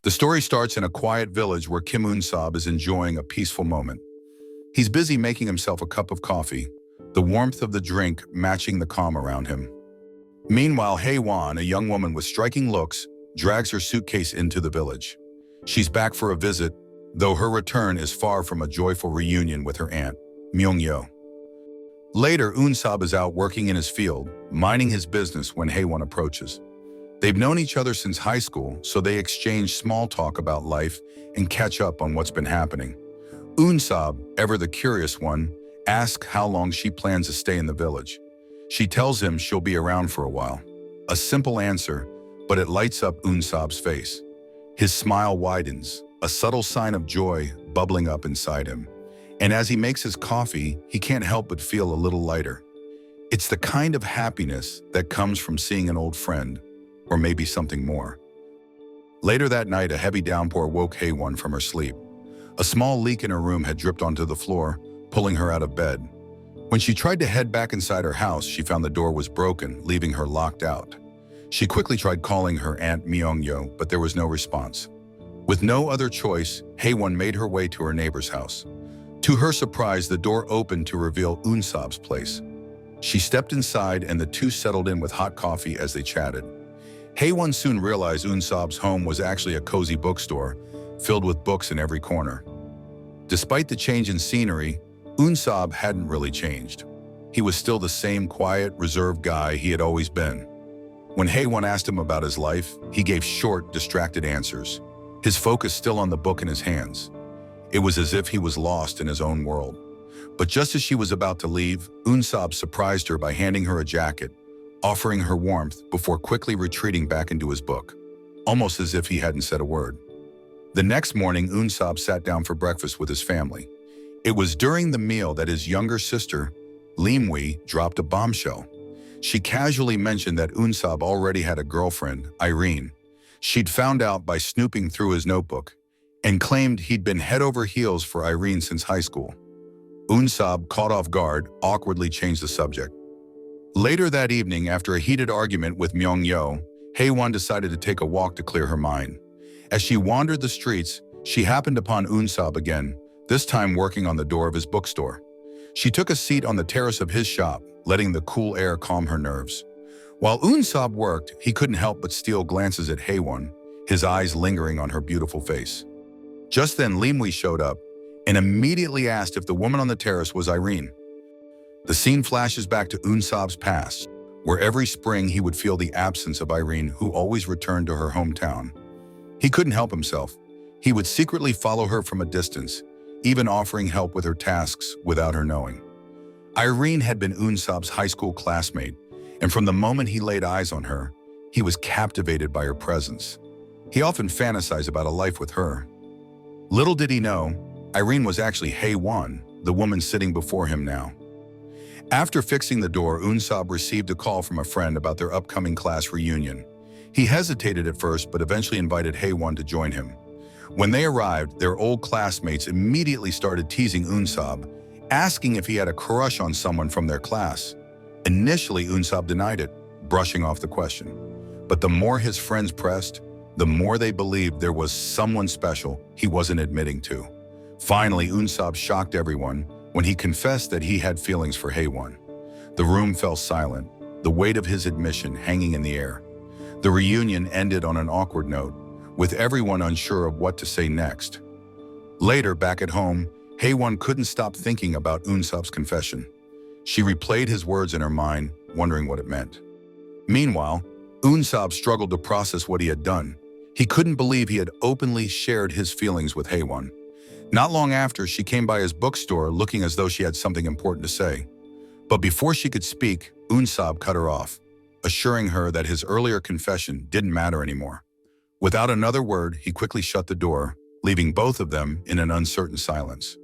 The story starts in a quiet village where Eun Seop is enjoying a peaceful moment. He's busy making himself a cup of coffee, the warmth of the drink matching the calm around him. Meanwhile, Hae Won, a young woman with striking looks, drags her suitcase into the village. She's back for a visit, though her return is far from a joyful reunion with her aunt, Myung-yo. Later, Eun Seop is out working in his field, minding his business when Hae Won approaches. They've known each other since high school, so they exchange small talk about life and catch up on what's been happening. Eun Seop, ever the curious one, asks how long she plans to stay in the village. She tells him she'll be around for a while. A simple answer, but it lights up Eun Seop's face. His smile widens, a subtle sign of joy bubbling up inside him. And as he makes his coffee, he can't help but feel a little lighter. It's the kind of happiness that comes from seeing an old friend, or maybe something more. Later that night, a heavy downpour woke Hae Won from her sleep. A small leak in her room had dripped onto the floor, pulling her out of bed. When she tried to head back inside her house, she found the door was broken, leaving her locked out. She quickly tried calling her aunt Myung-yo, but there was no response. With no other choice, Hae Won made her way to her neighbor's house. To her surprise, the door opened to reveal Eun Seop's place. She stepped inside and the two settled in with hot coffee as they chatted. Hae Won soon realized Eun Seop's home was actually a cozy bookstore, filled with books in every corner. Despite the change in scenery, Eun Seop hadn't really changed. He was still the same quiet, reserved guy he had always been. When Hae Won asked him about his life, he gave short, distracted answers, his focus still on the book in his hands. It was as if he was lost in his own world. But just as she was about to leave, Eun Seop surprised her by handing her a jacket, offering her warmth before quickly retreating back into his book, almost as if he hadn't said a word. The next morning, Eun Seop sat down for breakfast with his family. It was during the meal that his younger sister, Lim-wee, dropped a bombshell. She casually mentioned that Eun Seop already had a girlfriend, Irene. She'd found out by snooping through his notebook and claimed he'd been head over heels for Irene since high school. Eun Seop, caught off guard, awkwardly changed the subject. Later that evening, after a heated argument with Myung-yo, Hae Won decided to take a walk to clear her mind. As she wandered the streets, she happened upon Eun Seop again, this time working on the door of his bookstore. She took a seat on the terrace of his shop, letting the cool air calm her nerves. While Eun Seop worked, he couldn't help but steal glances at Hae Won, his eyes lingering on her beautiful face. Just then, Lim-wee showed up and immediately asked if the woman on the terrace was Irene. The scene flashes back to Eun Seop's past, where every spring he would feel the absence of Irene, who always returned to her hometown. He couldn't help himself. He would secretly follow her from a distance, even offering help with her tasks without her knowing. Irene had been Eun Seop's high school classmate, and from the moment he laid eyes on her, he was captivated by her presence. He often fantasized about a life with her. Little did he know, Irene was actually Hae Won, the woman sitting before him now. After fixing the door, Eun Seop received a call from a friend about their upcoming class reunion. He hesitated at first, but eventually invited Hae Won to join him. When they arrived, their old classmates immediately started teasing Eun Seop, asking if he had a crush on someone from their class. Initially, Eun Seop denied it, brushing off the question. But the more his friends pressed, the more they believed there was someone special he wasn't admitting to. Finally, Eun Seop shocked everyone when he confessed that he had feelings for Hae Won. The room fell silent, the weight of his admission hanging in the air. The reunion ended on an awkward note, with everyone unsure of what to say next. Later, back at home, Hae Won couldn't stop thinking about Eun Seop's confession. She replayed his words in her mind, wondering what it meant. Meanwhile, Eun Seop struggled to process what he had done. He couldn't believe he had openly shared his feelings with Hae Won. Not long after, she came by his bookstore looking as though she had something important to say. But before she could speak, Eun Seop cut her off, assuring her that his earlier confession didn't matter anymore. Without another word, he quickly shut the door, leaving both of them in an uncertain silence.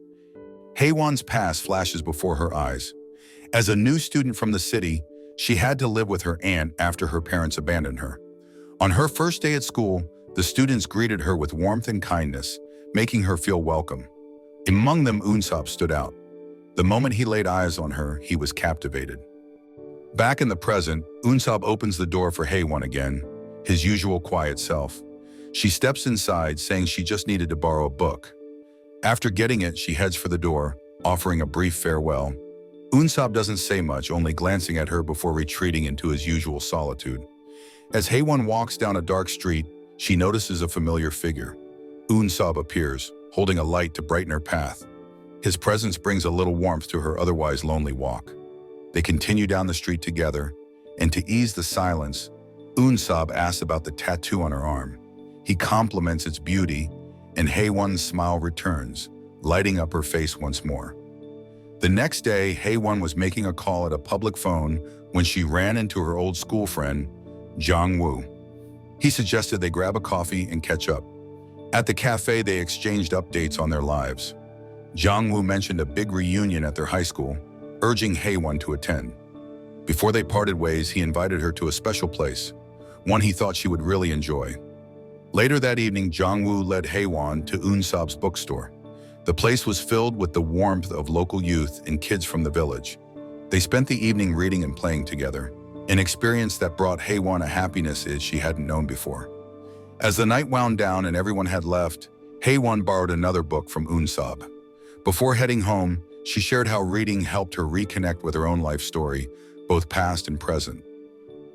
Hae Won's past flashes before her eyes. As a new student from the city, she had to live with her aunt after her parents abandoned her. On her first day at school, the students greeted her with warmth and kindness, making her feel welcome. Among them, Eun Seop stood out. The moment he laid eyes on her, he was captivated. Back in the present, Eun Seop opens the door for Hae Won again, his usual quiet self. She steps inside, saying she just needed to borrow a book. After getting it, she heads for the door, offering a brief farewell. Eun Seop doesn't say much, only glancing at her before retreating into his usual solitude. As Hae Won walks down a dark street, she notices a familiar figure. Eun Seop appears, holding a light to brighten her path. His presence brings a little warmth to her otherwise lonely walk. They continue down the street together, and to ease the silence, Eun Seop asks about the tattoo on her arm. He compliments its beauty, and Hae Won's smile returns, lighting up her face once more. The next day, Hae Won was making a call at a public phone when she ran into her old school friend, Jang Woo. He suggested they grab a coffee and catch up. At the cafe, they exchanged updates on their lives. Jang Woo mentioned a big reunion at their high school, urging Hae Won to attend. Before they parted ways, he invited her to a special place, one he thought she would really enjoy. Later that evening, Jang Woo led Hae Won to Eun Seop's bookstore. The place was filled with the warmth of local youth and kids from the village. They spent the evening reading and playing together, an experience that brought Hae Won a happiness she hadn't known before. As the night wound down and everyone had left, Hae Won borrowed another book from Eun Seop. Before heading home, she shared how reading helped her reconnect with her own life story, both past and present.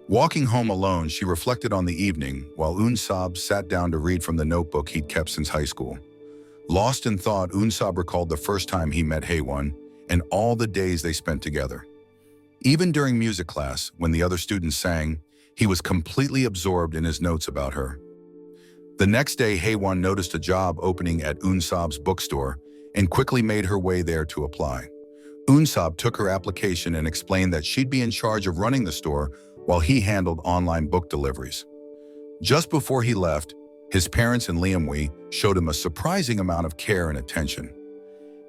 Walking home alone, she reflected on the evening while Eun Seop sat down to read from the notebook he'd kept since high school. Lost in thought, Eun Seop recalled the first time he met Hae Won and all the days they spent together. Even during music class, when the other students sang, he was completely absorbed in his notes about her. The next day, Hae Won noticed a job opening at Eun Seop's bookstore and quickly made her way there to apply. Eun Seop took her application and explained that she'd be in charge of running the store while he handled online book deliveries. Just before he left, his parents and Liam Wee showed him a surprising amount of care and attention.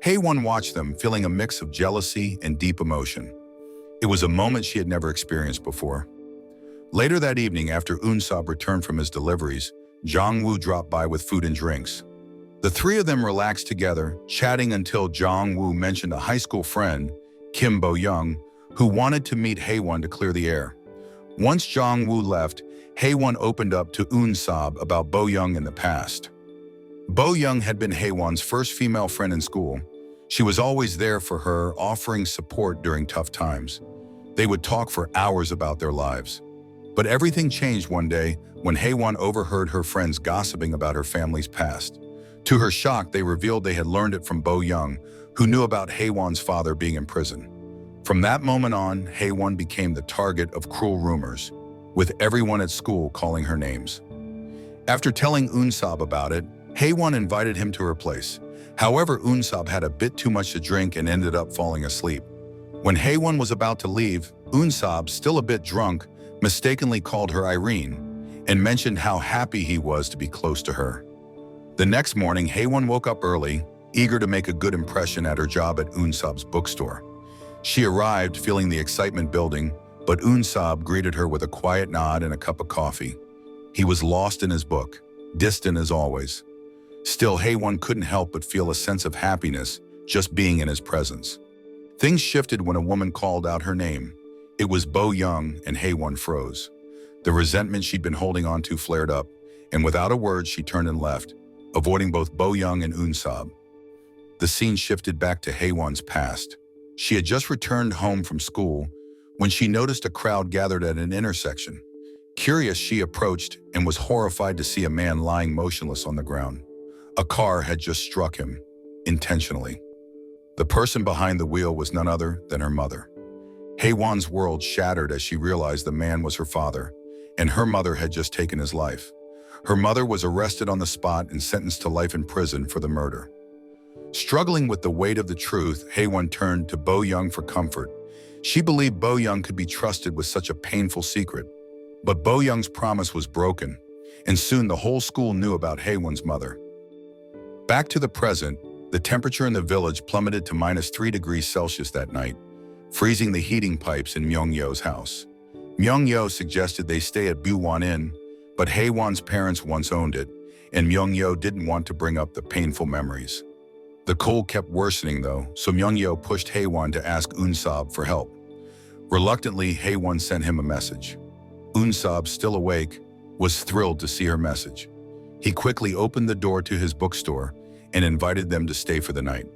Hae Won watched them, feeling a mix of jealousy and deep emotion. It was a moment she had never experienced before. Later that evening, after Eun Seop returned from his deliveries, Jang Woo dropped by with food and drinks. The three of them relaxed together, chatting until Jang Woo mentioned a high school friend, Kim Bo-young, who wanted to meet Hae Won to clear the air. Once Jang Woo left, Hae Won opened up to Eun Seop about Bo-young in the past. Bo-young had been Hae Won's first female friend in school. She was always there for her, offering support during tough times. They would talk for hours about their lives. But everything changed one day when Hae Won overheard her friends gossiping about her family's past. To her shock, they revealed they had learned it from Bo-young, who knew about Hae Won's father being in prison. From that moment on, Hae Won became the target of cruel rumors, with everyone at school calling her names. After telling Eun Seop about it, Hae Won invited him to her place. However, Eun Seop had a bit too much to drink and ended up falling asleep. When Hae Won was about to leave, Eun Seop, still a bit drunk, mistakenly called her Irene and mentioned how happy he was to be close to her. The next morning, Hae Won woke up early, eager to make a good impression at her job at Eun Seop's bookstore. She arrived feeling the excitement building, but Eun Seop greeted her with a quiet nod and a cup of coffee. He was lost in his book, distant as always. Still, Hae Won couldn't help but feel a sense of happiness just being in his presence. Things shifted when a woman called out her name. It was Bo-young, and Hae Won froze. The resentment she'd been holding on to flared up, and without a word, she turned and left, avoiding both Bo-young and Eun Seop. The scene shifted back to Hae Won's past. She had just returned home from school when she noticed a crowd gathered at an intersection. Curious, she approached and was horrified to see a man lying motionless on the ground. A car had just struck him, intentionally. The person behind the wheel was none other than her mother. Hae Won's world shattered as she realized the man was her father, and her mother had just taken his life. Her mother was arrested on the spot and sentenced to life in prison for the murder. Struggling with the weight of the truth, Hae Won turned to Bo-young for comfort. She believed Bo-young could be trusted with such a painful secret. But Bo-young's promise was broken, and soon the whole school knew about Hae Won's mother. Back to the present, the temperature in the village plummeted to -3 degrees Celsius that night, freezing the heating pipes in Myung-yo's house. Myung-yo suggested they stay at Bu-won Inn, but Hae Won's parents once owned it, and Myung-yo didn't want to bring up the painful memories. The cold kept worsening though, so Myung-yo pushed Hae Won to ask Eun Seop for help. Reluctantly, Hae Won sent him a message. Eun Seop, still awake, was thrilled to see her message. He quickly opened the door to his bookstore and invited them to stay for the night.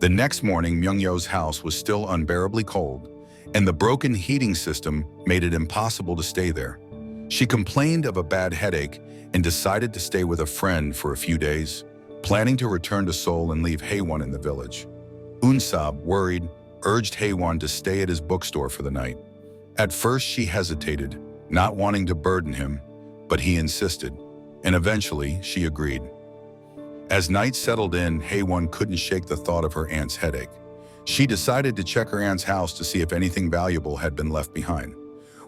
The next morning, Myung-yeo's house was still unbearably cold, and the broken heating system made it impossible to stay there. She complained of a bad headache and decided to stay with a friend for a few days, planning to return to Seoul and leave Hae Won in the village. Eun Seop, worried, urged Hae Won to stay at his bookstore for the night. At first, she hesitated, not wanting to burden him, but he insisted, and eventually she agreed. As night settled in, Hae Won couldn't shake the thought of her aunt's headache. She decided to check her aunt's house to see if anything valuable had been left behind.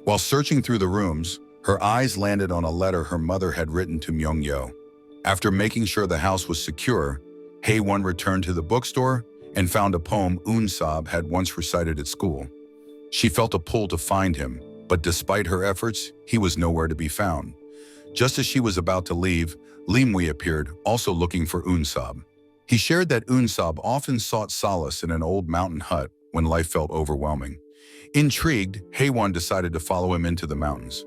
While searching through the rooms, her eyes landed on a letter her mother had written to Myung-yeo. After making sure the house was secure, Hae Won returned to the bookstore and found a poem Eun Seop had once recited at school. She felt a pull to find him, but despite her efforts, he was nowhere to be found. Just as she was about to leave, Lim Wee appeared, also looking for Eun Seop. He shared that Eun Seop often sought solace in an old mountain hut when life felt overwhelming. Intrigued, Hae Won decided to follow him into the mountains.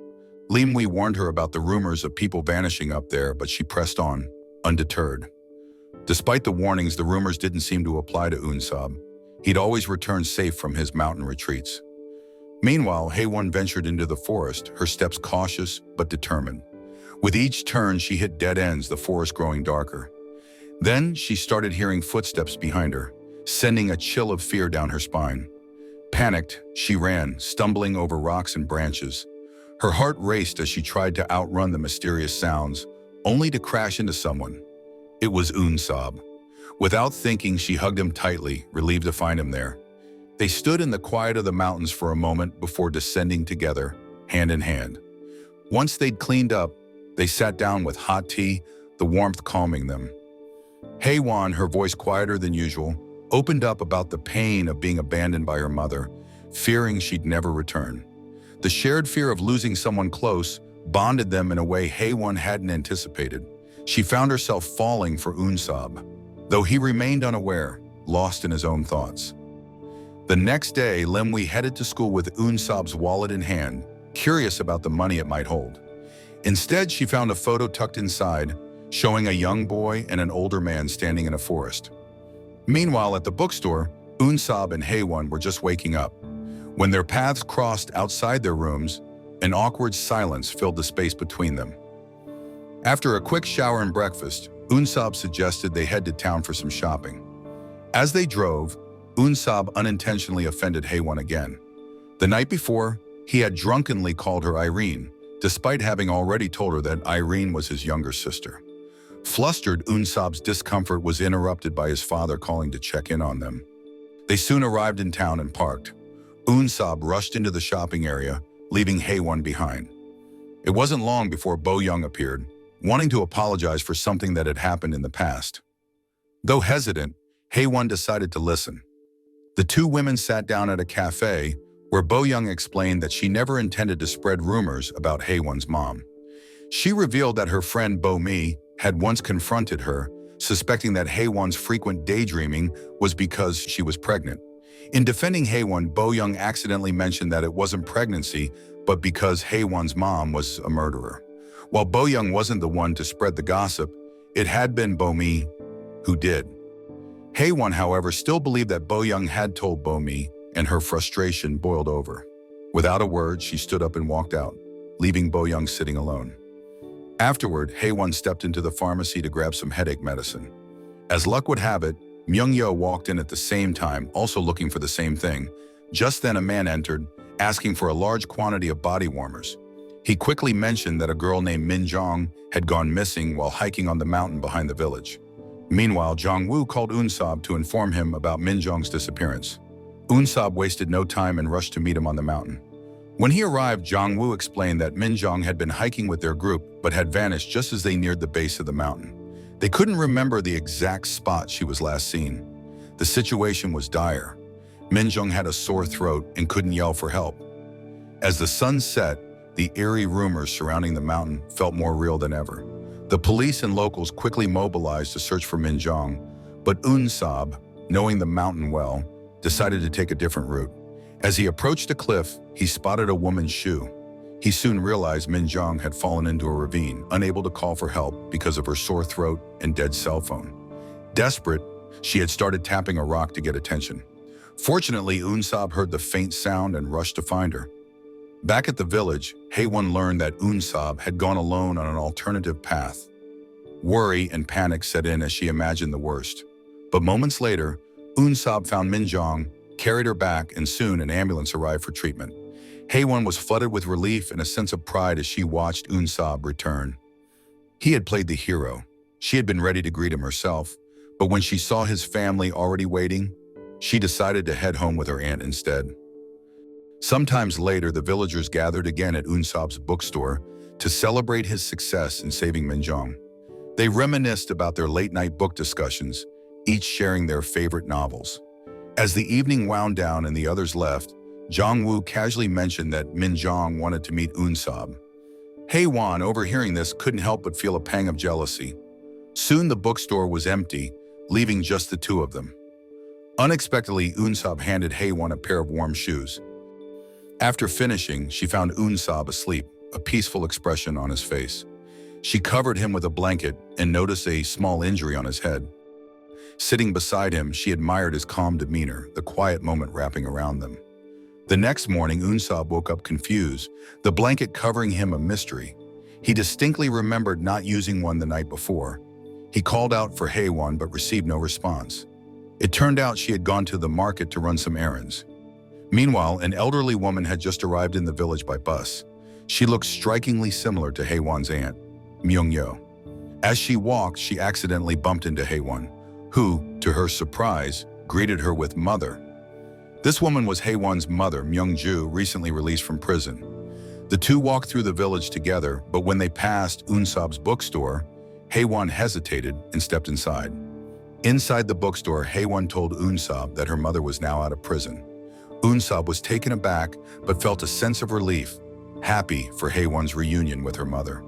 Lim Wee warned her about the rumors of people vanishing up there, but she pressed on, undeterred. Despite the warnings, the rumors didn't seem to apply to Eun Seop. He'd always returned safe from his mountain retreats. Meanwhile, Hae Won ventured into the forest, her steps cautious but determined. With each turn, she hit dead ends, the forest growing darker. Then she started hearing footsteps behind her, sending a chill of fear down her spine. Panicked, she ran, stumbling over rocks and branches. Her heart raced as she tried to outrun the mysterious sounds, only to crash into someone. It was Eun Seop. Without thinking, she hugged him tightly, relieved to find him there. They stood in the quiet of the mountains for a moment before descending together, hand in hand. Once they'd cleaned up, they sat down with hot tea, the warmth calming them. Hae Won, her voice quieter than usual, opened up about the pain of being abandoned by her mother, fearing she'd never return. The shared fear of losing someone close bonded them in a way Hae Won hadn't anticipated. She found herself falling for Eun Seop, though he remained unaware, lost in his own thoughts. The next day, Lim Wee headed to school with Eun Seop's wallet in hand, curious about the money it might hold. Instead, she found a photo tucked inside, showing a young boy and an older man standing in a forest. Meanwhile, at the bookstore, Eun Seop and Hae Won were just waking up. When their paths crossed outside their rooms, an awkward silence filled the space between them. After a quick shower and breakfast, Eun Seop suggested they head to town for some shopping. As they drove, Eun Seop unintentionally offended Hae Won again. The night before, he had drunkenly called her Irene, despite having already told her that Irene was his younger sister. Flustered, Eun Seop's discomfort was interrupted by his father calling to check in on them. They soon arrived in town and parked. Eun Seop rushed into the shopping area, leaving Hae Won behind. It wasn't long before Bo Young appeared, wanting to apologize for something that had happened in the past. Though hesitant, Hae Won decided to listen. The two women sat down at a cafe where Bo Young explained that she never intended to spread rumors about Hae Won's mom. She revealed that her friend Bo Mi had once confronted her, suspecting that Hae Won's frequent daydreaming was because she was pregnant. In defending Hae Won, Bo Young accidentally mentioned that it wasn't pregnancy, but because Hae Won's mom was a murderer. While Bo Young wasn't the one to spread the gossip, it had been Bo Mi who did. Hae Won, however, still believed that Bo Young had told Bo Mi, and her frustration boiled over. Without a word, she stood up and walked out, leaving Bo Young sitting alone. Afterward, Hae Won stepped into the pharmacy to grab some headache medicine. As luck would have it, Myung-yeo walked in at the same time, also looking for the same thing. Just then a man entered, asking for a large quantity of body warmers. He quickly mentioned that a girl named Min Jong had gone missing while hiking on the mountain behind the village. Meanwhile, Jong-woo called Eun Seop to inform him about Min Jong's disappearance. Eun Seop wasted no time and rushed to meet him on the mountain. When he arrived, Jong-woo explained that Min Jong had been hiking with their group but had vanished just as they neared the base of the mountain. They couldn't remember the exact spot she was last seen. The situation was dire. Min Jong had a sore throat and couldn't yell for help. As the sun set, the eerie rumors surrounding the mountain felt more real than ever. The police and locals quickly mobilized to search for Min Jong, but Eun Seop, knowing the mountain well, decided to take a different route. As he approached a cliff, he spotted a woman's shoe. He soon realized Min Jong had fallen into a ravine, unable to call for help because of her sore throat and dead cell phone. Desperate, she had started tapping a rock to get attention. Fortunately, Eun Seop heard the faint sound and rushed to find her. Back at the village, Hae Won learned that Eun Seop had gone alone on an alternative path. Worry and panic set in as she imagined the worst. But moments later, Eun Seop found Min Jong, carried her back, and soon an ambulance arrived for treatment. Hae Won was flooded with relief and a sense of pride as she watched Eun Seop return. He had played the hero. She had been ready to greet him herself, but when she saw his family already waiting, she decided to head home with her aunt instead. Sometimes later, the villagers gathered again at Eun Seop's bookstore to celebrate his success in saving Min Jong. They reminisced about their late-night book discussions, each sharing their favorite novels. As the evening wound down and the others left, Jong-woo casually mentioned that Min Jong wanted to meet Eun Seop. Hae Won, overhearing this, couldn't help but feel a pang of jealousy. Soon the bookstore was empty, leaving just the two of them. Unexpectedly, Eun Seop handed Hae Won a pair of warm shoes. After finishing, she found Eun Seop asleep, a peaceful expression on his face. She covered him with a blanket and noticed a small injury on his head. Sitting beside him, she admired his calm demeanor, the quiet moment wrapping around them. The next morning, Eun Seop woke up confused, the blanket covering him a mystery. He distinctly remembered not using one the night before. He called out for Hae Won but received no response. It turned out she had gone to the market to run some errands. Meanwhile, an elderly woman had just arrived in the village by bus. She looked strikingly similar to Hae Won's aunt, Myung-yo. As she walked, she accidentally bumped into Hae Won, who, to her surprise, greeted her with "Mother." This woman was Hae Won's mother, Myung-ju, recently released from prison. The two walked through the village together, but when they passed Eun Seop's bookstore, Hae Won hesitated and stepped inside. Inside the bookstore, Hae Won told Eun Seop that her mother was now out of prison. Eun Seop was taken aback but felt a sense of relief, happy for Hae Won's reunion with her mother.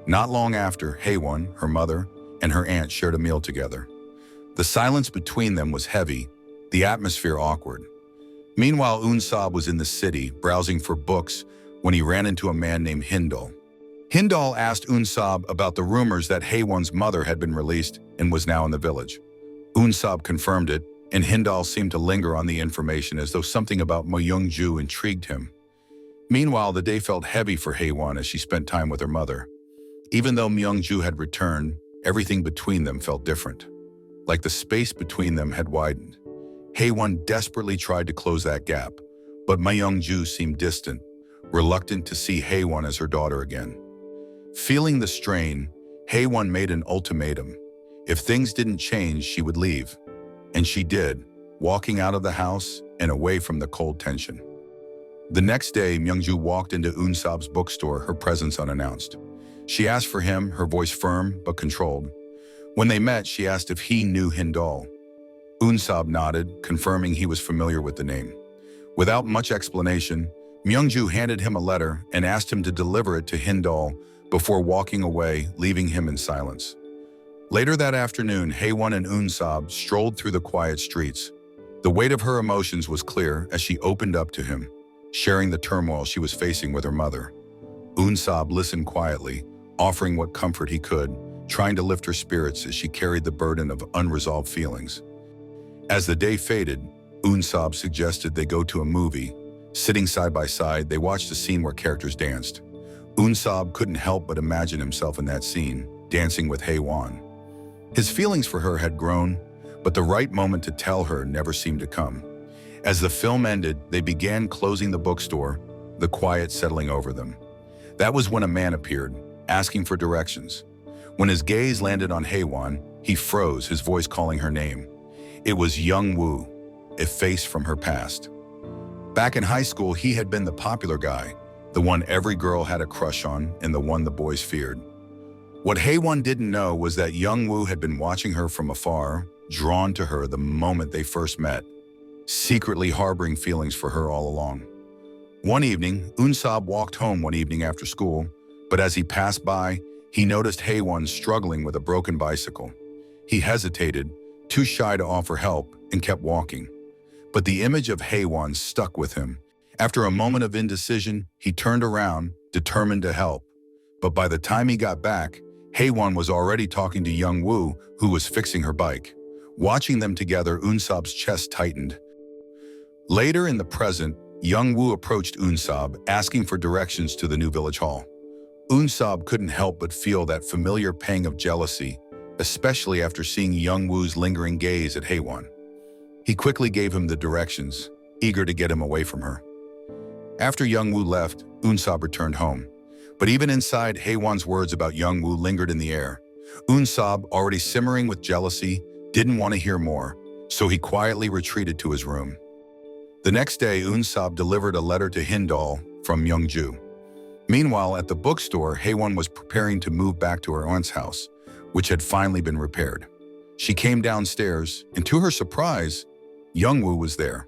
Not long after, Hae Won, her mother, and her aunt shared a meal together. The silence between them was heavy, the atmosphere awkward. Meanwhile, Eun Seop was in the city, browsing for books, when he ran into a man named Hindal. Hindal asked Eun Seop about the rumors that Hae Won's mother had been released and was now in the village. Eun Seop confirmed it, and Hindal seemed to linger on the information as though something about Myung-ju intrigued him. Meanwhile, the day felt heavy for Hae Won as she spent time with her mother. Even though Myung-ju had returned, everything between them felt different. Like the space between them had widened. Hae Won desperately tried to close that gap, but Myung-ju seemed distant, reluctant to see Hae Won as her daughter again. Feeling the strain, Hae Won made an ultimatum. If things didn't change, she would leave. And she did, walking out of the house and away from the cold tension. The next day, Myung-ju walked into Eun Seop's bookstore, her presence unannounced. She asked for him, her voice firm but controlled. When they met, she asked if he knew Hindal. Eun Seop nodded, confirming he was familiar with the name. Without much explanation, Myung-ju handed him a letter and asked him to deliver it to Hindal before walking away, leaving him in silence. Later that afternoon, Hae Won and Eun Seop strolled through the quiet streets. The weight of her emotions was clear as she opened up to him, sharing the turmoil she was facing with her mother. Eun Seop listened quietly, offering what comfort he could, trying to lift her spirits as she carried the burden of unresolved feelings. As the day faded, Eun Seop suggested they go to a movie. Sitting side by side, they watched a scene where characters danced. Eun Seop couldn't help but imagine himself in that scene, dancing with Hae Won. His feelings for her had grown, but the right moment to tell her never seemed to come. As the film ended, they began closing the bookstore, the quiet settling over them. That was when a man appeared, asking for directions. When his gaze landed on Hae Won, he froze, his voice calling her name. It was Young-woo, a face from her past. Back in high school, he had been the popular guy, the one every girl had a crush on and the one the boys feared. What Hae Won didn't know was that Young-woo had been watching her from afar, drawn to her the moment they first met, secretly harboring feelings for her all along. One evening, Eun Seop walked home one evening after school, but as he passed by, he noticed Hae Won struggling with a broken bicycle. He hesitated, too shy to offer help, and kept walking. But the image of Hae Won stuck with him. After a moment of indecision, he turned around, determined to help. But by the time he got back, Hae Won was already talking to Young Woo, who was fixing her bike. Watching them together, Eun Seop's chest tightened. Later in the present, Young Woo approached Eun Seop, asking for directions to the new village hall. Eun Seop couldn't help but feel that familiar pang of jealousy, especially after seeing Young Woo's lingering gaze at Hae Won. He quickly gave him the directions, eager to get him away from her. After Young Woo left, Eun Seop returned home. But even inside, Hae Won's words about Young Woo lingered in the air. Eun Seop, already simmering with jealousy, didn't want to hear more, so he quietly retreated to his room. The next day, Eun Seop delivered a letter to Hindol from Myungju. Meanwhile, at the bookstore, Hae Won was preparing to move back to her aunt's house, which had finally been repaired. She came downstairs, and to her surprise, Young Woo was there.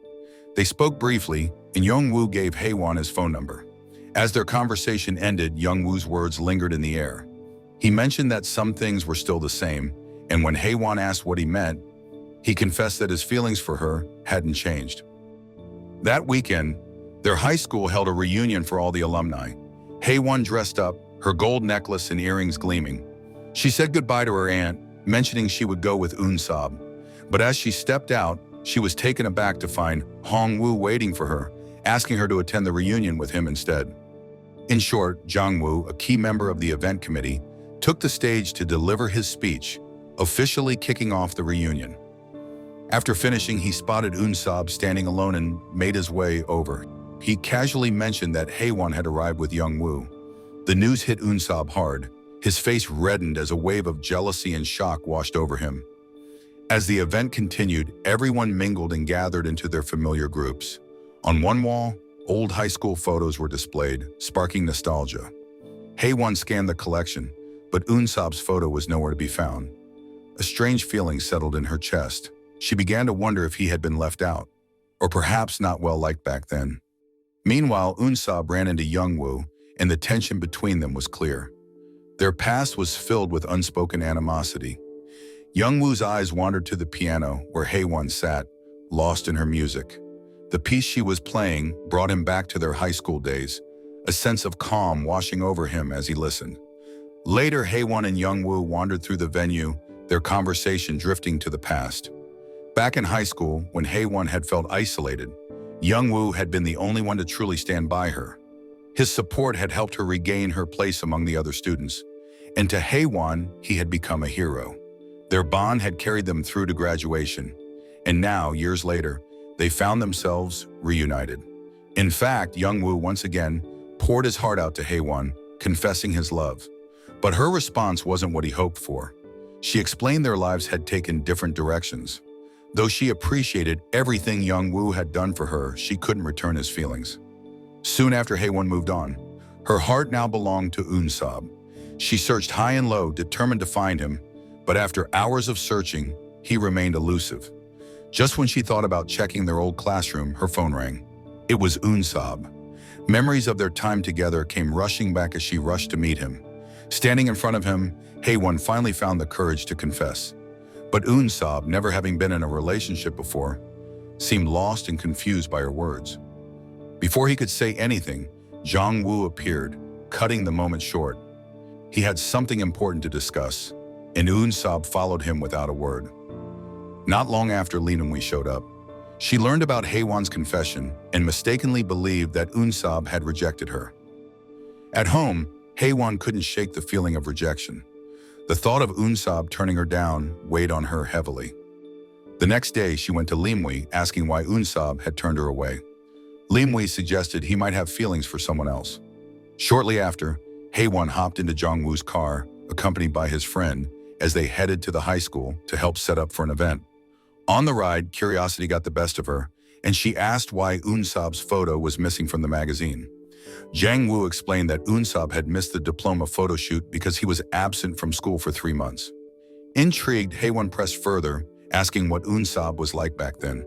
They spoke briefly, and Young Woo gave Hae Won his phone number. As their conversation ended, Young Woo's words lingered in the air. He mentioned that some things were still the same, and when Hae Won asked what he meant, he confessed that his feelings for her hadn't changed. That weekend, their high school held a reunion for all the alumni. Hae Won dressed up, her gold necklace and earrings gleaming. She said goodbye to her aunt, mentioning she would go with Eun Seop. But as she stepped out, she was taken aback to find Hong Woo waiting for her, asking her to attend the reunion with him instead. In short, Jang Woo, a key member of the event committee, took the stage to deliver his speech, officially kicking off the reunion. After finishing, he spotted Eun Seop standing alone and made his way over. He casually mentioned that Hae Won had arrived with Young Woo. The news hit Eun Seop hard. His face reddened as a wave of jealousy and shock washed over him. As the event continued, everyone mingled and gathered into their familiar groups. On one wall, old high school photos were displayed, sparking nostalgia. Hae Won scanned the collection, but Eun Seop's photo was nowhere to be found. A strange feeling settled in her chest. She began to wonder if he had been left out, or perhaps not well liked back then. Meanwhile, Eun Seop ran into Young Woo, and the tension between them was clear. Their past was filled with unspoken animosity. Young Woo's eyes wandered to the piano where Hae Won sat, lost in her music. The piece she was playing brought him back to their high school days, a sense of calm washing over him as he listened. Later, Hae Won and Young Woo wandered through the venue, their conversation drifting to the past. Back in high school, when Hae Won had felt isolated, Young Woo had been the only one to truly stand by her. His support had helped her regain her place among the other students, and to Hae Won, he had become a hero. Their bond had carried them through to graduation, and now, years later, they found themselves reunited. In fact, Young Woo once again poured his heart out to Hae Won, confessing his love. But her response wasn't what he hoped for. She explained their lives had taken different directions. Though she appreciated everything Young Woo had done for her, she couldn't return his feelings. Soon after Hae Won moved on, her heart now belonged to Eun Seop. She searched high and low, determined to find him, but after hours of searching, he remained elusive. Just when she thought about checking their old classroom, her phone rang. It was Eun Seop. Memories of their time together came rushing back as she rushed to meet him. Standing in front of him, Hae Won finally found the courage to confess. But Eun Seop, never having been in a relationship before, seemed lost and confused by her words. Before he could say anything, Jang Woo appeared, cutting the moment short. He had something important to discuss, and Eun Seop followed him without a word. Not long after Lee Eun-wee showed up, she learned about Hae Won's confession and mistakenly believed that Eun Seop had rejected her. At home, Hae Won couldn't shake the feeling of rejection. The thought of Eun Seop turning her down weighed on her heavily. The next day, she went to Lee Eun-wee asking why Eun Seop had turned her away. Lee Eun-wee suggested he might have feelings for someone else. Shortly after, Hae Won hopped into Jang Woo's car, accompanied by his friend, as they headed to the high school to help set up for an event. On the ride, curiosity got the best of her, and she asked why Eun Seop's photo was missing from the magazine. Jang Woo explained that Eun Seop had missed the diploma photo shoot because he was absent from school for 3 months. Intrigued, Hae Won pressed further, asking what Eun Seop was like back then.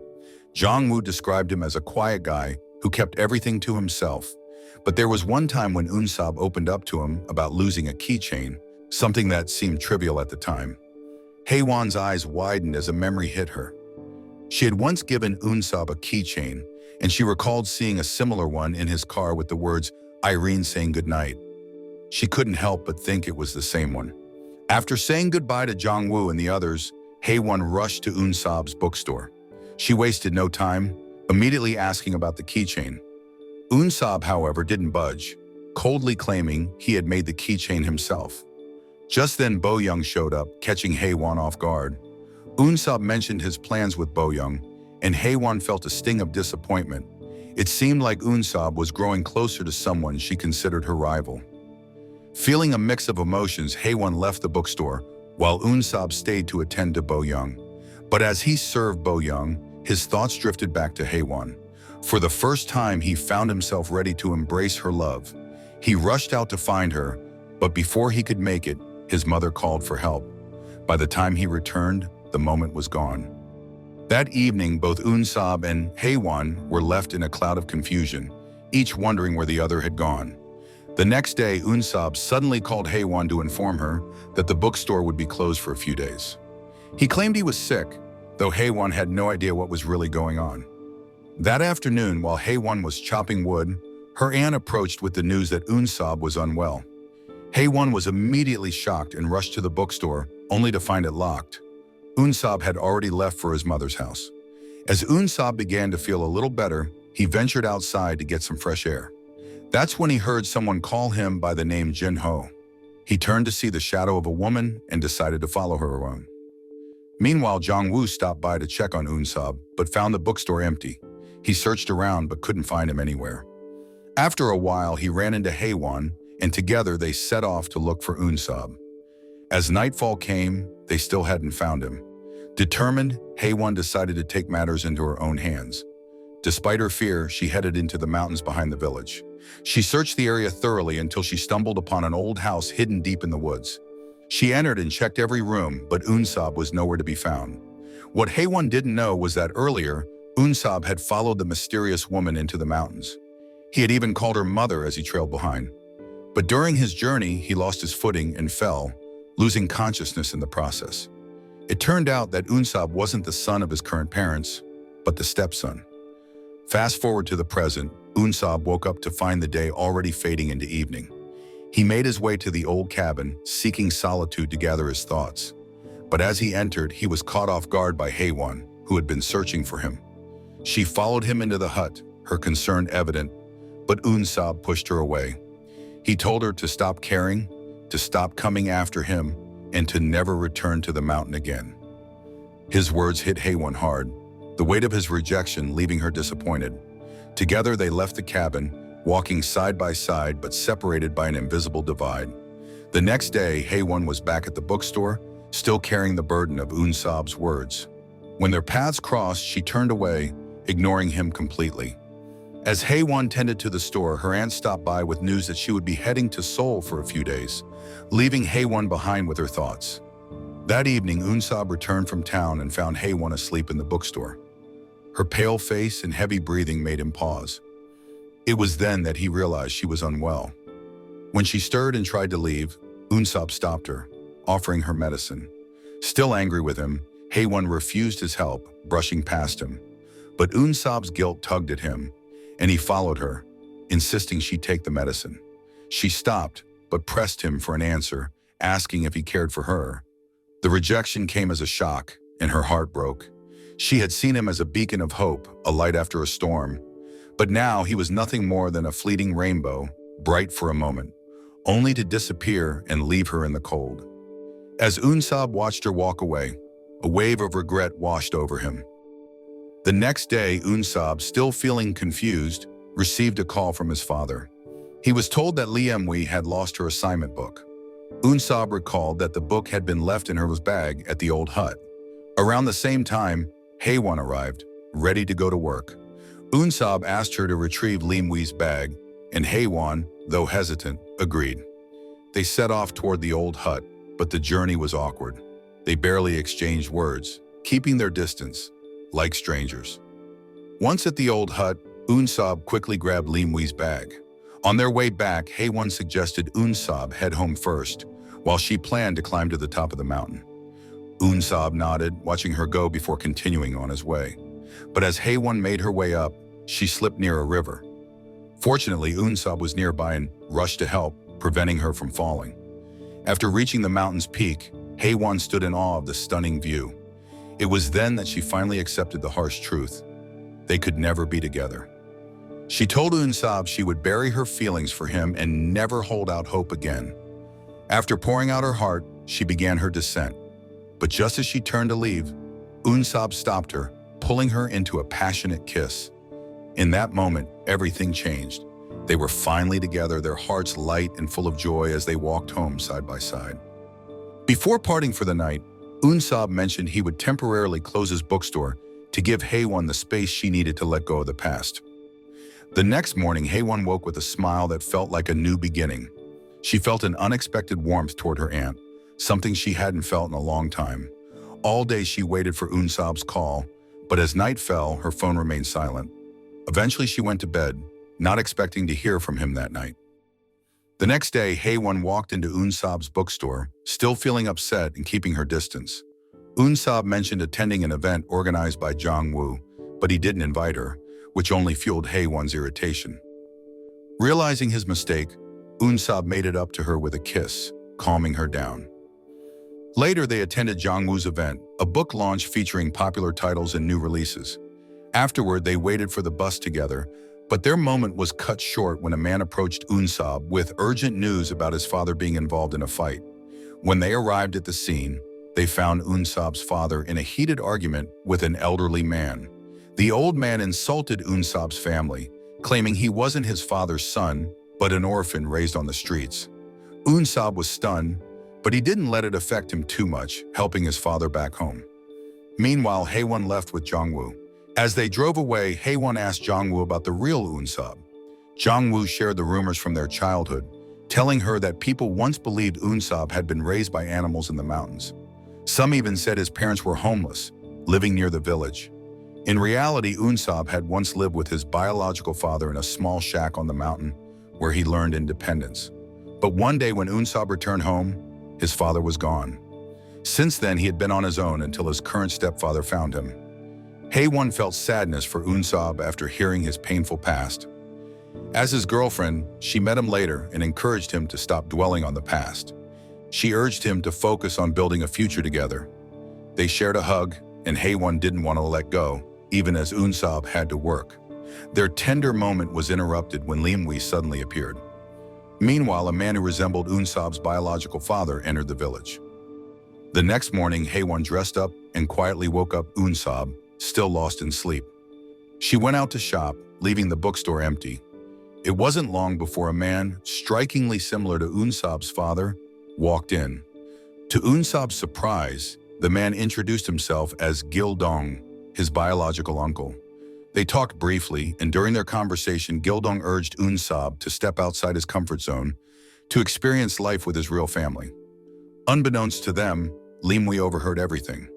Jang Woo described him as a quiet guy who kept everything to himself. But there was one time when Eun Seop opened up to him about losing a keychain, something that seemed trivial at the time. Hae Won's eyes widened as a memory hit her. She had once given Eun Seop a keychain, and she recalled seeing a similar one in his car with the words, "Irene saying goodnight." She couldn't help but think it was the same one. After saying goodbye to Jong-woo and the others, Hae Won rushed to Eun Seop's bookstore. She wasted no time, immediately asking about the keychain. Eun Seop, however, didn't budge, coldly claiming he had made the keychain himself. Just then Bo Young showed up, catching Hae Won off guard. Eun Seop mentioned his plans with Bo Young, and Hae Won felt a sting of disappointment. It seemed like Eun Seop was growing closer to someone she considered her rival. Feeling a mix of emotions, Hae Won left the bookstore, while Eun Seop stayed to attend to Bo Young. But as he served Bo Young, his thoughts drifted back to Hae Won. For the first time, he found himself ready to embrace her love. He rushed out to find her, but before he could make it, his mother called for help. By the time he returned, the moment was gone. That evening, both Eun Seop and Hae Won were left in a cloud of confusion, each wondering where the other had gone. The next day, Eun Seop suddenly called Hae Won to inform her that the bookstore would be closed for a few days. He claimed he was sick, though Hae Won had no idea what was really going on. That afternoon, while Hae Won was chopping wood, her aunt approached with the news that Eun Seop was unwell. Hae Won was immediately shocked and rushed to the bookstore, only to find it locked. Eun Seop had already left for his mother's house. As Eun Seop began to feel a little better, he ventured outside to get some fresh air. That's when he heard someone call him by the name Jin Ho. He turned to see the shadow of a woman and decided to follow her around. Meanwhile, Jong-woo stopped by to check on Eun Seop, but found the bookstore empty. He searched around but couldn't find him anywhere. After a while, he ran into Hae Won, and together they set off to look for Eun Seop. As nightfall came, they still hadn't found him. Determined, Hae Won decided to take matters into her own hands. Despite her fear, she headed into the mountains behind the village. She searched the area thoroughly until she stumbled upon an old house hidden deep in the woods. She entered and checked every room, but Eun Seop was nowhere to be found. What Hae Won didn't know was that earlier, Eun Seop had followed the mysterious woman into the mountains. He had even called her mother as he trailed behind. But during his journey, he lost his footing and fell, losing consciousness in the process. It turned out that Eun Seop wasn't the son of his current parents, but the stepson. Fast forward to the present, Eun Seop woke up to find the day already fading into evening. He made his way to the old cabin, seeking solitude to gather his thoughts. But as he entered, he was caught off guard by Hae Won, who had been searching for him. She followed him into the hut, her concern evident, but Eun Seop pushed her away. He told her to stop caring, to stop coming after him, and to never return to the mountain again. His words hit Hae Won hard, the weight of his rejection leaving her disappointed. Together they left the cabin, walking side by side but separated by an invisible divide. The next day, Hae Won was back at the bookstore, still carrying the burden of Eun Seop's words. When their paths crossed, she turned away, ignoring him completely. As Hae Won tended to the store, her aunt stopped by with news that she would be heading to Seoul for a few days, leaving Hae Won behind with her thoughts. That evening, Eun Seop returned from town and found Hae Won asleep in the bookstore. Her pale face and heavy breathing made him pause. It was then that he realized she was unwell. When she stirred and tried to leave, Eun Seop stopped her, offering her medicine. Still angry with him, Hae Won refused his help, brushing past him. But Eun Seop's guilt tugged at him, and he followed her, insisting she take the medicine. She stopped, but pressed him for an answer, asking if he cared for her. The rejection came as a shock, and her heart broke. She had seen him as a beacon of hope, a light after a storm. But now he was nothing more than a fleeting rainbow, bright for a moment, only to disappear and leave her in the cold. As Eun Seop watched her walk away, a wave of regret washed over him. The next day, Eun Seop, still feeling confused, received a call from his father. He was told that Lee Em-wee had lost her assignment book. Eun Seop recalled that the book had been left in her bag at the old hut. Around the same time, Hae Won arrived, ready to go to work. Eun Seop asked her to retrieve Lee Em-wee's bag, and Hae Won, though hesitant, agreed. They set off toward the old hut, but the journey was awkward. They barely exchanged words, keeping their distance, like strangers. Once at the old hut, Eun Seop quickly grabbed Lee Em-wee's bag. On their way back, Hae Won suggested Eun Seop head home first, while she planned to climb to the top of the mountain. Eun Seop nodded, watching her go before continuing on his way. But as Hae Won made her way up, she slipped near a river. Fortunately, Eun Seop was nearby and rushed to help, preventing her from falling. After reaching the mountain's peak, Hae Won stood in awe of the stunning view. It was then that she finally accepted the harsh truth. They could never be together. She told Eun Seop she would bury her feelings for him and never hold out hope again. After pouring out her heart, she began her descent. But just as she turned to leave, Eun Seop stopped her, pulling her into a passionate kiss. In that moment, everything changed. They were finally together, their hearts light and full of joy as they walked home side by side. Before parting for the night, Eun Seop mentioned he would temporarily close his bookstore to give Hae Won the space she needed to let go of the past. The next morning, Hae Won woke with a smile that felt like a new beginning. She felt an unexpected warmth toward her aunt, something she hadn't felt in a long time. All day she waited for Eun Seop's call, but as night fell, her phone remained silent. Eventually she went to bed, not expecting to hear from him that night. The next day, Hae Won walked into Eun Seop's bookstore, still feeling upset and keeping her distance. Eun Seop mentioned attending an event organized by Jong-woo, but he didn't invite her, which only fueled Hae Won's irritation. Realizing his mistake, Eun Seop made it up to her with a kiss, calming her down. Later, they attended Jong-woo's event, a book launch featuring popular titles and new releases. Afterward, they waited for the bus together, but their moment was cut short when a man approached Eun Seop with urgent news about his father being involved in a fight. When they arrived at the scene, they found Eun Seop's father in a heated argument with an elderly man. The old man insulted Eun Seop's family, claiming he wasn't his father's son, but an orphan raised on the streets. Eun Seop was stunned, but he didn't let it affect him too much, helping his father back home. Meanwhile, Hae Won left with Jong-woo. As they drove away, Hae Won asked Jong-woo about the real Eun Seop. Jong-woo shared the rumors from their childhood, telling her that people once believed Eun Seop had been raised by animals in the mountains. Some even said his parents were homeless, living near the village. In reality, Eun Seop had once lived with his biological father in a small shack on the mountain, where he learned independence. But one day when Eun Seop returned home, his father was gone. Since then, he had been on his own until his current stepfather found him. Hae Won felt sadness for Eun Seop after hearing his painful past. As his girlfriend, she met him later and encouraged him to stop dwelling on the past. She urged him to focus on building a future together. They shared a hug, and Hae Won didn't want to let go, even as Eun Seop had to work. Their tender moment was interrupted when Lim Wee suddenly appeared. Meanwhile, a man who resembled Eun Seop's biological father entered the village. The next morning, Hae Won dressed up and quietly woke up Eun Seop, still lost in sleep. She went out to shop, leaving the bookstore empty. It wasn't long before a man, strikingly similar to Eun Seop's father, walked in. To Eun Seop's surprise, the man introduced himself as Gil Dong, his biological uncle. They talked briefly, and during their conversation, Gil Dong urged Eun Seop to step outside his comfort zone to experience life with his real family. Unbeknownst to them, Lim Wee overheard everything.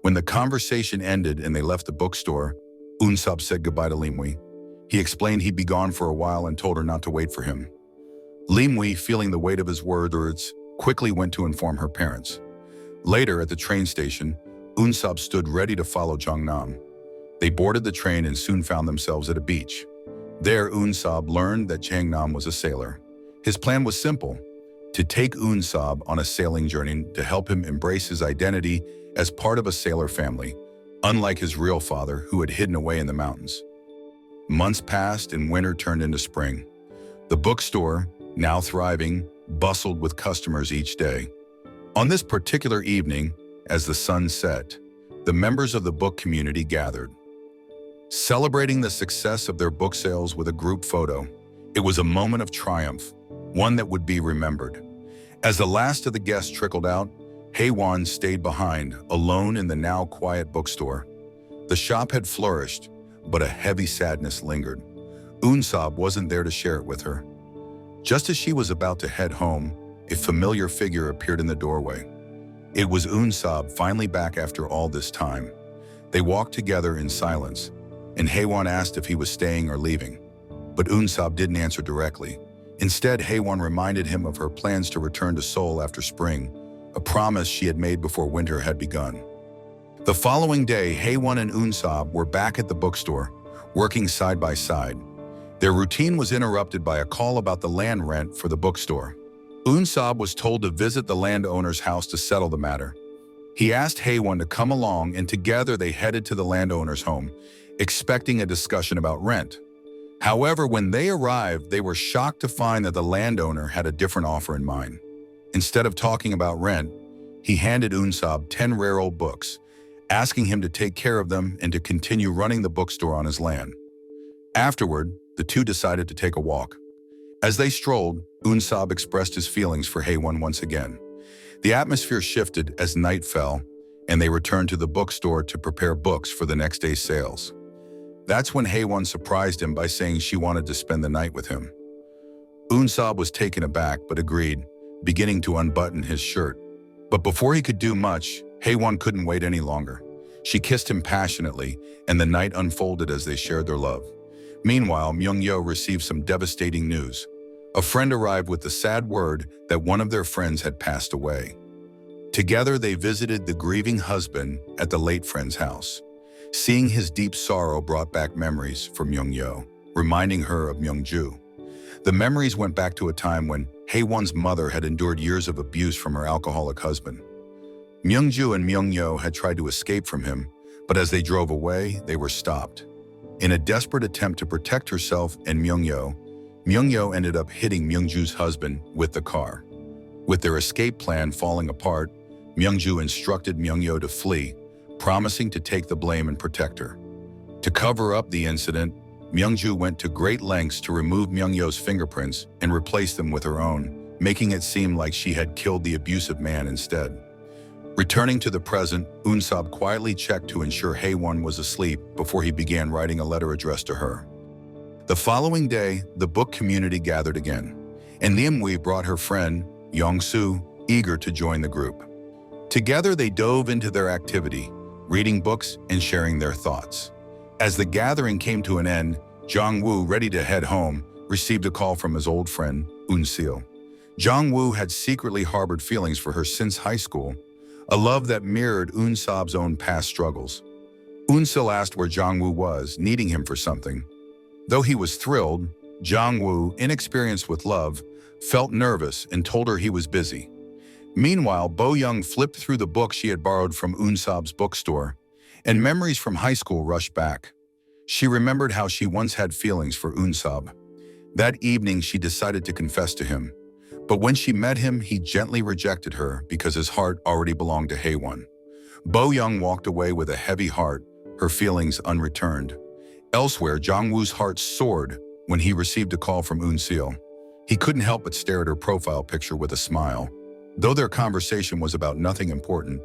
When the conversation ended and they left the bookstore, Eun Seop said goodbye to Lim Wee. He explained he'd be gone for a while and told her not to wait for him. Lim Wee, feeling the weight of his words, quickly went to inform her parents. Later, at the train station, Eun Seop stood ready to follow Jong-nam. They boarded the train and soon found themselves at a beach. There, Eun Seop learned that Jang-nam was a sailor. His plan was simple: to take Eun Seop on a sailing journey to help him embrace his identity as part of a sailor family, unlike his real father who had hidden away in the mountains. Months passed and winter turned into spring. The bookstore, now thriving, bustled with customers each day. On this particular evening, as the sun set, the members of the book community gathered, celebrating the success of their book sales with a group photo. It was a moment of triumph, one that would be remembered. As the last of the guests trickled out, Hae Won stayed behind, alone in the now quiet bookstore. The shop had flourished, but a heavy sadness lingered. Eun Seop wasn't there to share it with her. Just as she was about to head home, a familiar figure appeared in the doorway. It was Eun Seop, finally back after all this time. They walked together in silence, and Hae Won asked if he was staying or leaving. But Eun Seop didn't answer directly. Instead, Hae Won reminded him of her plans to return to Seoul after spring, a promise she had made before winter had begun. The following day, Hae Won and Eun Seop were back at the bookstore, working side by side. Their routine was interrupted by a call about the land rent for the bookstore. Eun Seop was told to visit the landowner's house to settle the matter. He asked Hae Won to come along, and together they headed to the landowner's home, expecting a discussion about rent. However, when they arrived, they were shocked to find that the landowner had a different offer in mind. Instead of talking about rent, he handed Eun Seop 10 rare old books, asking him to take care of them and to continue running the bookstore on his land. Afterward, the two decided to take a walk. As they strolled, Eun Seop expressed his feelings for Hae Won once again. The atmosphere shifted as night fell, and they returned to the bookstore to prepare books for the next day's sales. That's when Hae Won surprised him by saying she wanted to spend the night with him. Eun Seop was taken aback but agreed, beginning to unbutton his shirt. But before he could do much, Hae Won couldn't wait any longer. She kissed him passionately, and the night unfolded as they shared their love. Meanwhile, Myung-yo received some devastating news. A friend arrived with the sad word that one of their friends had passed away. Together, they visited the grieving husband at the late friend's house. Seeing his deep sorrow brought back memories for Myung-yo, reminding her of Myung-ju. The memories went back to a time when Hae Won's mother had endured years of abuse from her alcoholic husband. Myung-ju and Myung-yo had tried to escape from him, but as they drove away, they were stopped. In a desperate attempt to protect herself and Myung-yo ended up hitting Myung-ju's husband with the car. With their escape plan falling apart, Myung-ju instructed Myung-yo to flee, promising to take the blame and protect her. To cover up the incident, Myung-ju went to great lengths to remove Myung-yo's fingerprints and replace them with her own, making it seem like she had killed the abusive man instead. Returning to the present, Eun Seop quietly checked to ensure Hae Won was asleep before he began writing a letter addressed to her. The following day, the book community gathered again, and Nimwi brought her friend, Young-soo, eager to join the group. Together, they dove into their activity, reading books and sharing their thoughts. As the gathering came to an end, Jong-woo, ready to head home, received a call from his old friend, Eun Seop. Jong-woo had secretly harbored feelings for her since high school, a love that mirrored Eun Seop's own past struggles. Eun Seop asked where Jong-woo was, needing him for something. Though he was thrilled, Jong-woo, inexperienced with love, felt nervous and told her he was busy. Meanwhile, Bo-young flipped through the book she had borrowed from Eun Seop's bookstore, and memories from high school rushed back. She remembered how she once had feelings for Eun Seop. That evening, she decided to confess to him. But when she met him, he gently rejected her because his heart already belonged to Hae Won. Bo-young walked away with a heavy heart, her feelings unreturned. Elsewhere, Jong-woo's heart soared when he received a call from Eun Seop. He couldn't help but stare at her profile picture with a smile. Though their conversation was about nothing important,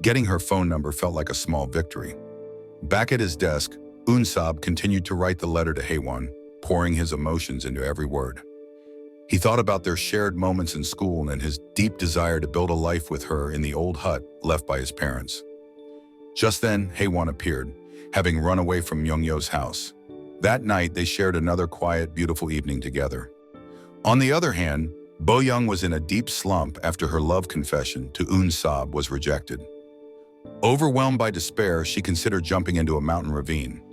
getting her phone number felt like a small victory. Back at his desk, Eun Seop continued to write the letter to Hae Won, pouring his emotions into every word. He thought about their shared moments in school and his deep desire to build a life with her in the old hut left by his parents. Just then, Hae Won appeared, having run away from Myung-yo's house. That night, they shared another quiet, beautiful evening together. On the other hand, Bo-young was in a deep slump after her love confession to Eun Seop was rejected. Overwhelmed by despair, she considered jumping into a mountain ravine.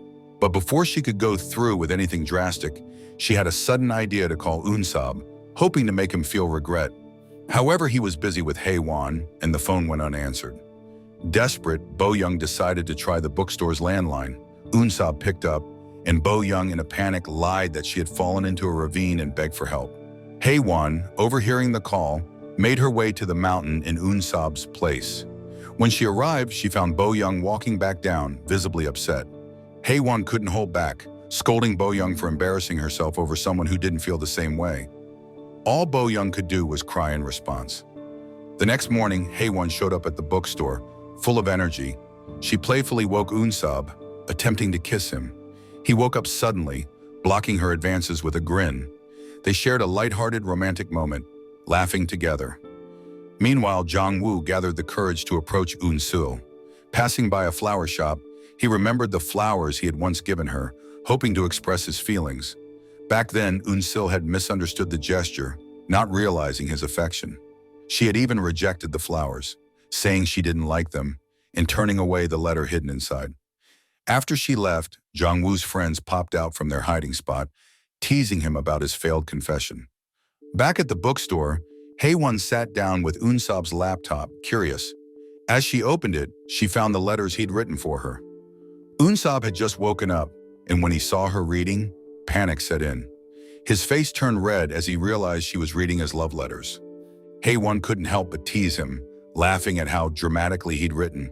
But before she could go through with anything drastic, she had a sudden idea to call Eun Seop, hoping to make him feel regret. However, he was busy with Hae Won, and the phone went unanswered. Desperate, Bo-young decided to try the bookstore's landline. Eun Seop picked up, and Bo-young, in a panic, lied that she had fallen into a ravine and begged for help. Hae Won, overhearing the call, made her way to the mountain in Eun Seop's place. When she arrived, she found Bo-young walking back down, visibly upset. Hae Won couldn't hold back, scolding Bo-young for embarrassing herself over someone who didn't feel the same way. All Bo-young could do was cry in response. The next morning, Hae Won showed up at the bookstore, full of energy. She playfully woke Eun Seop, attempting to kiss him. He woke up suddenly, blocking her advances with a grin. They shared a lighthearted, romantic moment, laughing together. Meanwhile, Jong-woo gathered the courage to approach Eun Seop. Passing by a flower shop, he remembered the flowers he had once given her, hoping to express his feelings. Back then, Eun Seop had misunderstood the gesture, not realizing his affection. She had even rejected the flowers, saying she didn't like them, and turning away the letter hidden inside. After she left, Jong-woo's friends popped out from their hiding spot, teasing him about his failed confession. Back at the bookstore, Hae Won sat down with Eun Seop's laptop, curious. As she opened it, she found the letters he'd written for her. Eun Seop had just woken up, and when he saw her reading, panic set in. His face turned red as he realized she was reading his love letters. Hae Won couldn't help but tease him, laughing at how dramatically he'd written.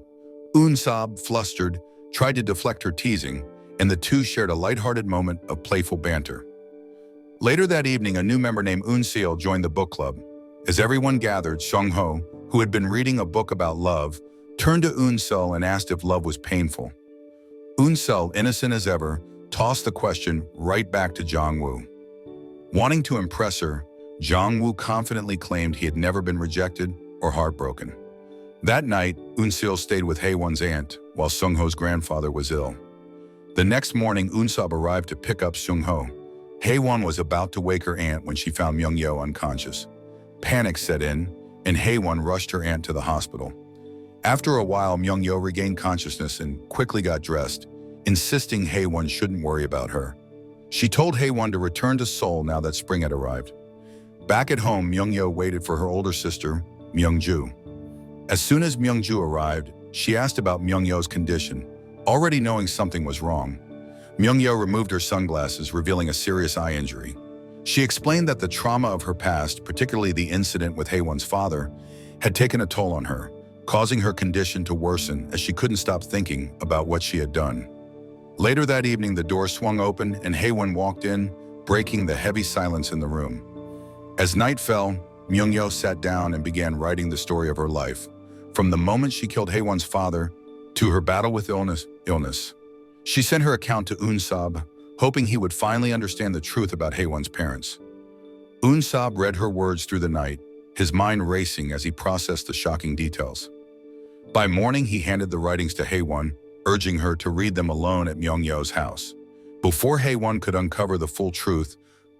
Eun Seop, flustered, tried to deflect her teasing, and the two shared a lighthearted moment of playful banter. Later that evening, a new member named Eun Seop joined the book club. As everyone gathered, Sung-ho, who had been reading a book about love, turned to Eun Seop and asked if love was painful. Eun Seop, innocent as ever, tossed the question right back to Jong-woo. Wanting to impress her, Jong-woo confidently claimed he had never been rejected or heartbroken. That night, Eun Seop stayed with Hae Won's aunt, while Sung-ho's grandfather was ill. The next morning, Eun Seop arrived to pick up Sung-ho. Hae Won was about to wake her aunt when she found Myung-yo unconscious. Panic set in, and Hae Won rushed her aunt to the hospital. After a while, Myung-yo regained consciousness and quickly got dressed, insisting Hae Won shouldn't worry about her. She told Hae Won to return to Seoul now that spring had arrived. Back at home, Myung-yo waited for her older sister, Myung-ju. As soon as Myung-ju arrived, she asked about Myung-yo's condition, already knowing something was wrong. Myung-yo removed her sunglasses, revealing a serious eye injury. She explained that the trauma of her past, particularly the incident with Hae Won's father, had taken a toll on her, causing her condition to worsen as she couldn't stop thinking about what she had done. Later that evening, the door swung open and Hae Won walked in, breaking the heavy silence in the room. As night fell, Myung-yo sat down and began writing the story of her life, from the moment she killed Hae Won's father to her battle with illness. She sent her account to Eun Seop, hoping he would finally understand the truth about Hae Won's parents. Eun Seop read her words through the night, his mind racing as he processed the shocking details. By morning, he handed the writings to Hae Won, urging her to read them alone at Myung-yo's house. Before Hae Won could uncover the full truth,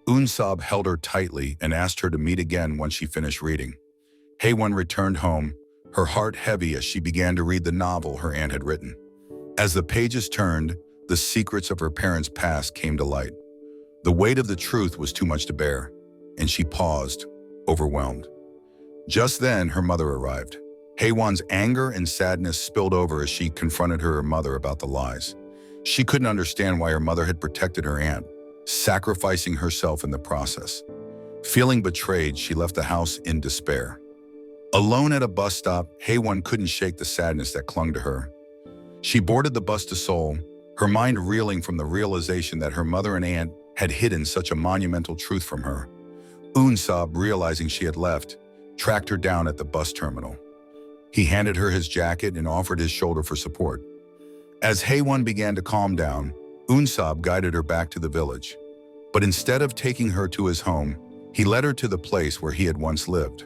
Eun Seop held her tightly and asked her to meet again when she finished reading. Hae Won returned home, her heart heavy as she began to read the novel her aunt had written. As the pages turned, the secrets of her parents' past came to light. The weight of the truth was too much to bear, and she paused, overwhelmed. Just then, her mother arrived. Hae Won's anger and sadness spilled over as she confronted her mother about the lies. She couldn't understand why her mother had protected her aunt, sacrificing herself in the process. Feeling betrayed, she left the house in despair. Alone at a bus stop, Hae Won couldn't shake the sadness that clung to her. She boarded the bus to Seoul, her mind reeling from the realization that her mother and aunt had hidden such a monumental truth from her. Eun Seop, realizing she had left, tracked her down at the bus terminal. He handed her his jacket and offered his shoulder for support. As Hae Won began to calm down, Eun Seop guided her back to the village. But instead of taking her to his home, he led her to the place where he had once lived,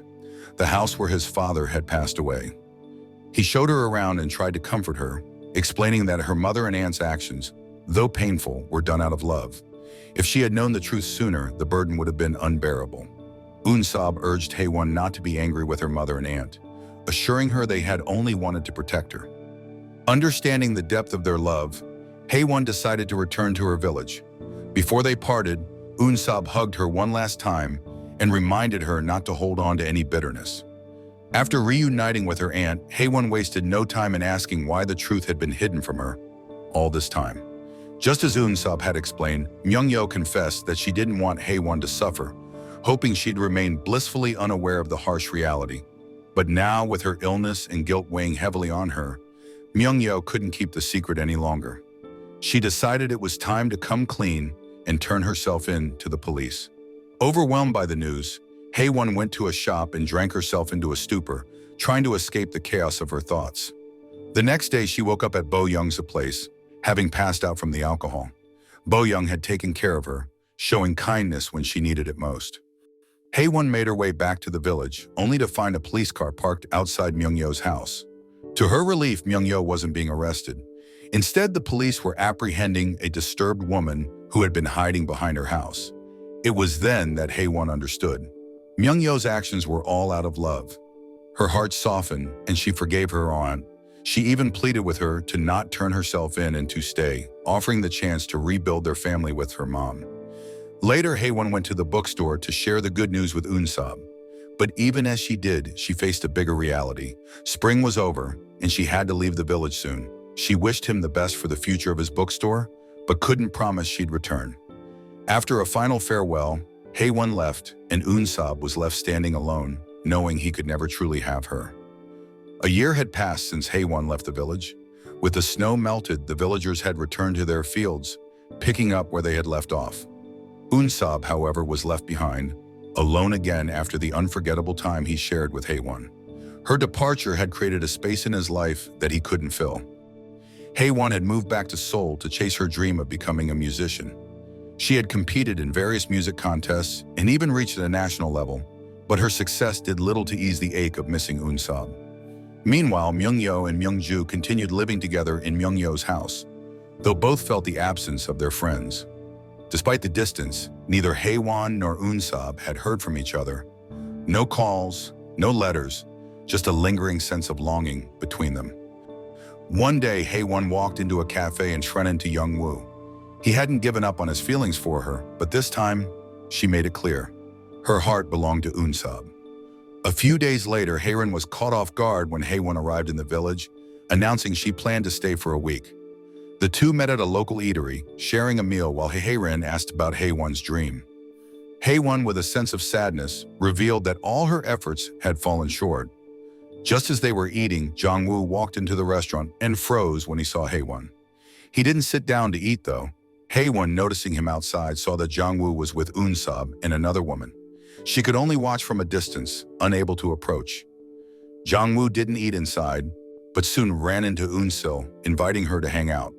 the house where his father had passed away. He showed her around and tried to comfort her, explaining that her mother and aunt's actions, though painful, were done out of love. If she had known the truth sooner, the burden would have been unbearable. Eun Seop urged Hae Won not to be angry with her mother and aunt, assuring her they had only wanted to protect her. Understanding the depth of their love, Hae Won decided to return to her village. Before they parted, Eun Seop hugged her one last time and reminded her not to hold on to any bitterness. After reuniting with her aunt, Hae Won wasted no time in asking why the truth had been hidden from her all this time. Just as Eun Seop had explained, Myung-yo confessed that she didn't want Hae Won to suffer, hoping she'd remain blissfully unaware of the harsh reality. But now, with her illness and guilt weighing heavily on her, Myung-yo couldn't keep the secret any longer. She decided it was time to come clean and turn herself in to the police. Overwhelmed by the news, Hae Won went to a shop and drank herself into a stupor, trying to escape the chaos of her thoughts. The next day, she woke up at Bo Young's place, having passed out from the alcohol. Bo Young had taken care of her, showing kindness when she needed it most. Hae Won made her way back to the village, only to find a police car parked outside Myung-yo's house. To her relief, Myung-yo wasn't being arrested. Instead, the police were apprehending a disturbed woman who had been hiding behind her house. It was then that Hae Won understood. Myung-yo's actions were all out of love. Her heart softened, and she forgave her aunt, She even pleaded with her to not turn herself in and to stay, offering the chance to rebuild their family with her mom. Later, Hae Won went to the bookstore to share the good news with Eun Seop. But even as she did, she faced a bigger reality. Spring was over, and she had to leave the village soon. She wished him the best for the future of his bookstore, but couldn't promise she'd return. After a final farewell, Hae Won left, and Eun Seop was left standing alone, knowing he could never truly have her. A year had passed since Hae Won left the village. With the snow melted, the villagers had returned to their fields, picking up where they had left off. Eun Seop, however, was left behind, alone again after the unforgettable time he shared with Hae Won. Her departure had created a space in his life that he couldn't fill. Hae Won had moved back to Seoul to chase her dream of becoming a musician. She had competed in various music contests and even reached a national level, but her success did little to ease the ache of missing Eun Seop. Meanwhile, Myung-yo and Myung-ju continued living together in Myung-yo's house, though both felt the absence of their friends. Despite the distance, neither Hae Won nor Eun Seop had heard from each other. No calls, no letters, just a lingering sense of longing between them. One day, Hae Won walked into a cafe and ran into Young-woo. He hadn't given up on his feelings for her, but this time, she made it clear. Her heart belonged to Eun Seop. A few days later, Hae-rin was caught off guard when Hae Won arrived in the village, announcing she planned to stay for a week. The two met at a local eatery, sharing a meal while Hae-rin asked about Hae Won's dream. Hae Won, with a sense of sadness, revealed that all her efforts had fallen short. Just as they were eating, Jong-woo walked into the restaurant and froze when he saw Hae Won. He didn't sit down to eat, though. Hae Won, noticing him outside, saw that Jong-woo was with Eun Seop and another woman. She could only watch from a distance, unable to approach. Jong-woo didn't eat inside, but soon ran into Eun Seop, inviting her to hang out.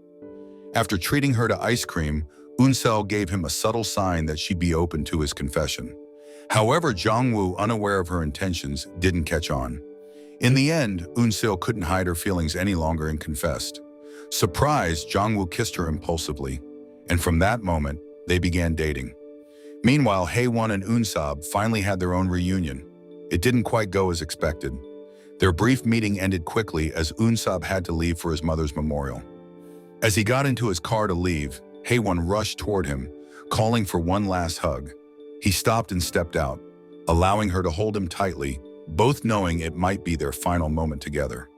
After treating her to ice cream, Eun Seop gave him a subtle sign that she'd be open to his confession. However, Jong-woo, unaware of her intentions, didn't catch on. In the end, Eun Seop couldn't hide her feelings any longer and confessed. Surprised, Jong-woo kissed her impulsively, and from that moment, they began dating. Meanwhile, Hae Won and Eun Seop finally had their own reunion. It didn't quite go as expected. Their brief meeting ended quickly as Eun Seop had to leave for his mother's memorial. As he got into his car to leave, Hae Won rushed toward him, calling for one last hug. He stopped and stepped out, allowing her to hold him tightly, both knowing it might be their final moment together.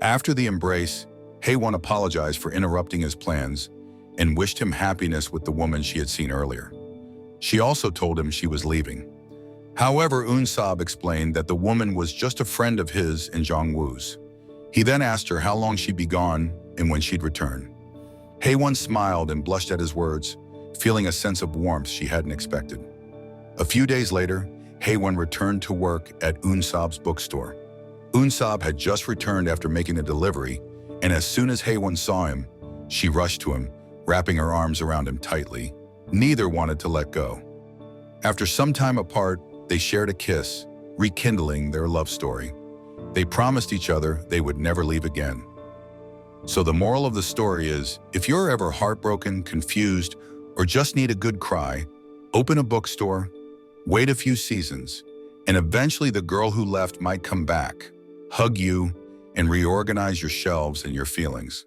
After the embrace, Hae Won apologized for interrupting his plans and wished him happiness with the woman she had seen earlier. She also told him she was leaving. However, Eun Seop explained that the woman was just a friend of his and Jong-woo's. He then asked her how long she'd be gone and when she'd return. Hae Won smiled and blushed at his words, feeling a sense of warmth she hadn't expected. A few days later, Hae Won returned to work at Eun Seop's bookstore. Eun Seop had just returned after making a delivery, and as soon as Hae Won saw him, she rushed to him, wrapping her arms around him tightly. Neither wanted to let go. After some time apart, they shared a kiss, rekindling their love story. They promised each other they would never leave again. So the moral of the story is, if you're ever heartbroken, confused, or just need a good cry, open a bookstore, wait a few seasons, and eventually the girl who left might come back, hug you, and reorganize your shelves and your feelings.